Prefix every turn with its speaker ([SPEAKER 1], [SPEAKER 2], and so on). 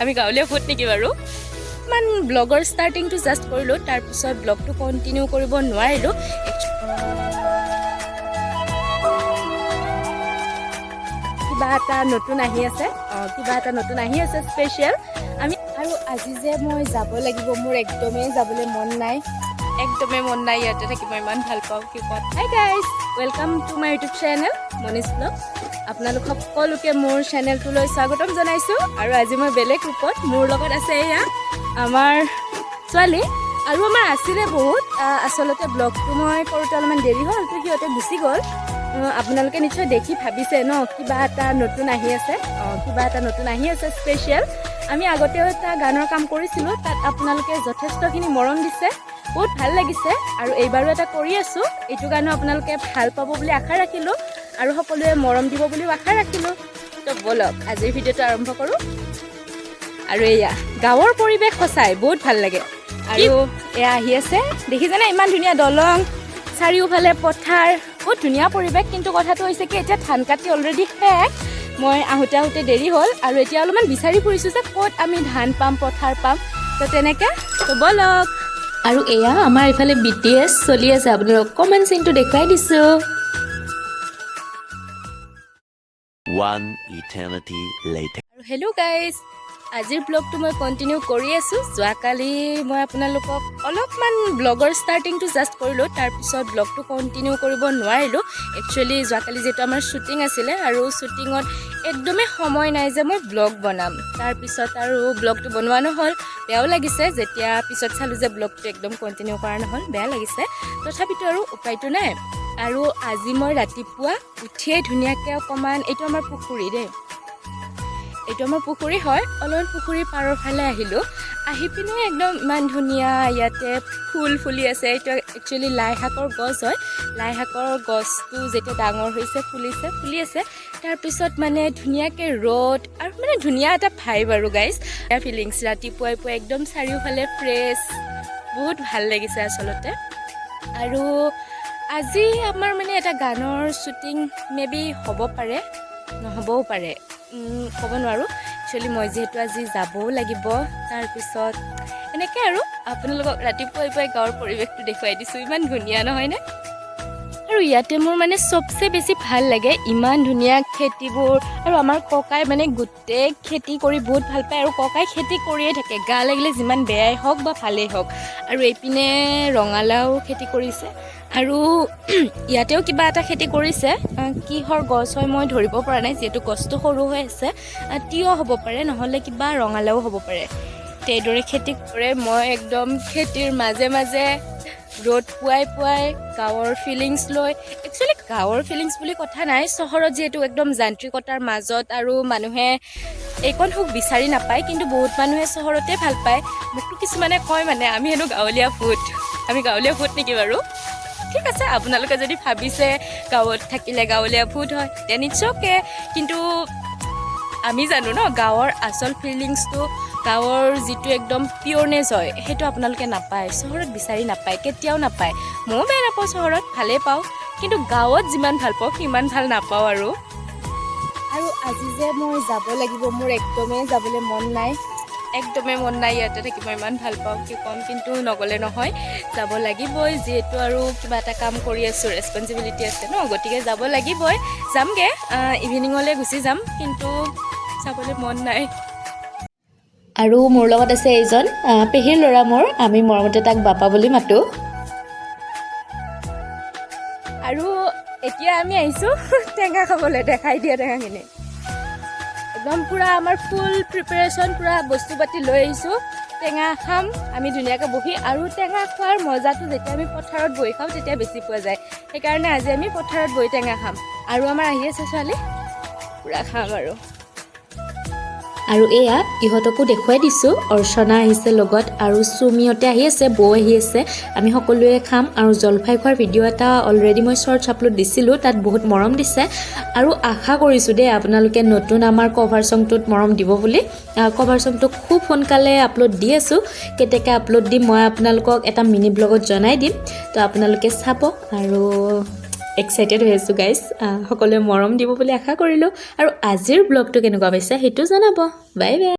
[SPEAKER 1] আমি গাঁৱলীয়া ফুড নেকি বাৰু মান ব্লগৰ ষ্টাৰ্টিংটো জাষ্ট কৰিলোঁ তাৰপিছত ব্লগটো কণ্টিনিউ কৰিব নোৱাৰিলোঁ কিবা এটা নতুন আহি আছে স্পেচিয়েল আমি আৰু আজি যে মই যাব লাগিব মোৰ একদমেই যাবলৈ মন নাই ইয়াতে থাকি মই ইমান ভাল পাওঁ কি কওঁ hi guys welcome to my YouTube channel Moniz blog আপোনালোক সকলোকে মোৰ চেনেলটোলৈ স্বাগতম জনাইছোঁ আৰু আজি মই বেলেগ ৰূপত মোৰ লগত আছে এয়া আমাৰ ছোৱালী আৰু আমাৰ আছিলে বহুত আচলতে ব্লগটো মই কৰোঁতে অলপমান দেৰি হ'ল তো সিহঁতে গুচি গ'ল আপোনালোকে নিশ্চয় দেখি ভাবিছে ন কিবা এটা নতুন আহি আছে স্পেচিয়েল আমি আগতেও এটা গানৰ কাম কৰিছিলোঁ তাত আপোনালোকে যথেষ্টখিনি মৰম দিছে বহুত ভাল লাগিছে আৰু এইবাৰো এটা কৰি আছোঁ এইটো গানো আপোনালোকে ভাল পাব বুলি আশা ৰাখিলোঁ আৰু সকলোৱে মৰম দিব বুলিও আশা ৰাখিলোঁ তো বলক আজিৰ ভিডিঅ'টো আৰম্ভ কৰোঁ আৰু এয়া গাঁৱৰ পৰিৱেশ সঁচাই বহুত ভাল লাগে আৰু এয়া আহি আছে দেখিছেনে ইমান ধুনীয়া দলং চাৰিওফালে পথাৰ বহুত ধুনীয়া পৰিৱেশ কিন্তু কথাটো হৈছে কি এতিয়া ধান কাটি অলৰেডি শেষ মই আহোঁতে দেৰি হ'ল আৰু এতিয়া অলপমান বিচাৰি ফুৰিছোঁ যে ক'ত আমি ধান পাম পথাৰ পাম তো তেনেকৈ তো বলক আৰু এয়া আমাৰ ইফালে BTS চলি আছে আপোনালোকক কমেণ্ট চিনটো দেখুৱাই দিছোঁ আৰু হেল্ল' গাইজ আজিৰ ব্লগটো মই কণ্টিনিউ কৰি আছোঁ যোৱাকালি মই আপোনালোকক অলপমান ব্লগৰ ষ্টাৰ্টিংটো জাষ্ট কৰিলোঁ তাৰপিছত ব্লগটো কণ্টিনিউ কৰিব নোৱাৰিলোঁ একচুৱেলি যোৱাকালি যিহেতু আমাৰ শ্বুটিং আছিলে আৰু শ্বুটিঙত একদমেই সময় নাই যে মই ব্লগ বনাম তাৰপিছত আৰু ব্লগটো বনোৱা নহ'ল বেয়াও লাগিছে যেতিয়া পিছত চালোঁ যে ব্লগটো একদম কণ্টিনিউ কৰা নহ'ল বেয়া লাগিছে তথাপিতো আৰু উপায়টো নাই আৰু আজি মই ৰাতিপুৱা উঠিয়েই ধুনীয়াকৈ অকণমান এইটো আমাৰ পুখুৰী দেই এইটো আমাৰ পুখুৰী হয় অলপমান পুখুৰীৰ পাৰৰ ফালে আহিলোঁ আহি পিনে একদম ইমান ধুনীয়া ইয়াতে ফুল ফুলি আছে এইটো একচুৱেলি লাই শাকৰ গছ হয় লাই শাকৰ গছটো যেতিয়া ডাঙৰ হৈছে ফুলি আছে তাৰপিছত মানে ধুনীয়াকৈ ৰ'দ আৰু মানে ধুনীয়া এটা ভাইব আৰু গাইজ ফিলিংছ ৰাতিপুৱাই একদম চাৰিওফালে ফ্ৰেছ বহুত ভাল লাগিছে আচলতে আৰু আজি আমাৰ মানে এটা গানৰ শ্বুটিং মেবি হ'ব পাৰে নহ'বও পাৰে ক'ব নোৱাৰোঁ একচুৱেলি মই যিহেতু আজি যাবও লাগিব তাৰপিছত এনেকৈ আৰু আপোনালোকক ৰাতিপুৱাই গাঁৱৰ পৰিৱেশটো দেখুৱাই দিছোঁ ইমান ধুনীয়া নহয়নে আৰু ইয়াতে মোৰ মানে চবচে বেছি ভাল লাগে ইমান ধুনীয়া খেতিবোৰ আৰু আমাৰ ককাই মানে গোটেই খেতি কৰি বহুত ভাল পায় আৰু ককাই খেতি কৰিয়ে থাকে গা লাগিলে যিমান বেয়াই হওক বা ভালেই হওক আৰু এইপিনে ৰঙালাও খেতি কৰিছে আৰু ইয়াতেও কিবা এটা খেতি কৰিছে কিহৰ গছ হয় মই ধৰিব পৰা নাই যিহেতু গছটো সৰু হৈ আছে তিয়হ হ'ব পাৰে নহ'লে কিবা ৰঙালাও হ'ব পাৰে এইদৰে খেতি কৰে মই একদম খেতিৰ মাজে ৰ'দ পুৱাই গাঁৱৰ ফিলিংছ লৈ একচুৱেলি গাঁৱৰ ফিলিংছ বুলি কথা নাই চহৰত যিহেতু একদম যান্ত্ৰিকতাৰ মাজত আৰু মানুহে এইকণ সুখ বিচাৰি নাপায় কিন্তু বহুত মানুহে চহৰতে ভাল পায় মোকতো কিছুমানে কয় মানে আমি হেনো গাঁৱলীয়া ফুড নেকি বাৰু ঠিক আছে আপোনালোকে যদি ভাবিছে গাঁৱত থাকিলে গাঁৱলীয়া ফুড হয় তেতিয়া নিশ্চয়কৈ কিন্তু আমি জানো ন গাঁৱৰ আচল ফিলিংছটো গাঁৱৰ যিটো একদম পিয়ৰনেছ হয় সেইটো আপোনালোকে নাপায় চহৰত বিচাৰি নাপায় কেতিয়াও নাপায় ময়ো বেয়া নাপাওঁ চহৰত ভালেই পাওঁ কিন্তু গাঁৱত যিমান ভাল পাওঁ সিমান ভাল নাপাওঁ আৰু আজি যে মই যাব লাগিব মোৰ একদমেই যাবলৈ মন নাই ইয়াতে থাকি মই ইমান ভাল পাওঁ কি ক'ম কিন্তু নগ'লে নহয় যাব লাগিবই যিহেতু আৰু কিবা এটা কাম কৰি আছোঁ ৰেছপনচিবিলিটি আছে ন গতিকে যাব লাগিবই যামগৈ ইভিনিঙলৈ গুচি যাম কিন্তু যাবলৈ মন নাই আৰু মোৰ লগত আছে এইজন পেহীৰ ল'ৰা মোৰ আমি মৰমতে তাক বাপা বুলি মাতোঁ আৰু এতিয়া আমি আহিছোঁ টেঙা খাবলৈ দেখাই দিয়া টেঙাখিনি একদম পূৰা আমাৰ ফুল প্ৰিপেৰেশ্যন পূৰা বস্তু পাতি লৈ আহিছোঁ টেঙা খাম আমি ধুনীয়াকৈ বহি আৰু টেঙা খোৱাৰ মজাটো যেতিয়া আমি পথাৰত বহি খাওঁ তেতিয়া বেছি পোৱা যায় সেইকাৰণে আজি আমি পথাৰত বহি টেঙা খাম আৰু আমাৰ আহি আছে ছোৱালী পূৰা খাম আৰু এয়া ইহঁতকো দেখুৱাই দিছোঁ অৰ্চনা আহিছে লগত আৰু চুমিহঁতে আহি আছে বৌ আহি আছে আমি সকলোৱে খাম আৰু জলফাই খোৱাৰ ভিডিঅ' এটা অলৰেডি মই শ্বৰ্টছ আপলোড দিছিলোঁ তাত বহুত মৰম দিছে আৰু আশা কৰিছোঁ দেই আপোনালোকে নতুন আমাৰ কভাৰ ছংটোত মৰম দিব বুলি কভাৰ ছংটো খুব সোনকালে আপলোড দি আছোঁ কেতিয়াকৈ আপলোড দিম মই আপোনালোকক এটা মিনি ব্লগত জনাই দিম তো আপোনালোকে চাব আৰু এক্সাইটেড হৈ আছোঁ গাইজ সকলোৱে মৰম দিব বুলি আশা কৰিলোঁ আৰু আজিৰ ব্লগটো কেনেকুৱা পাইছে সেইটো জনাব বাই বাই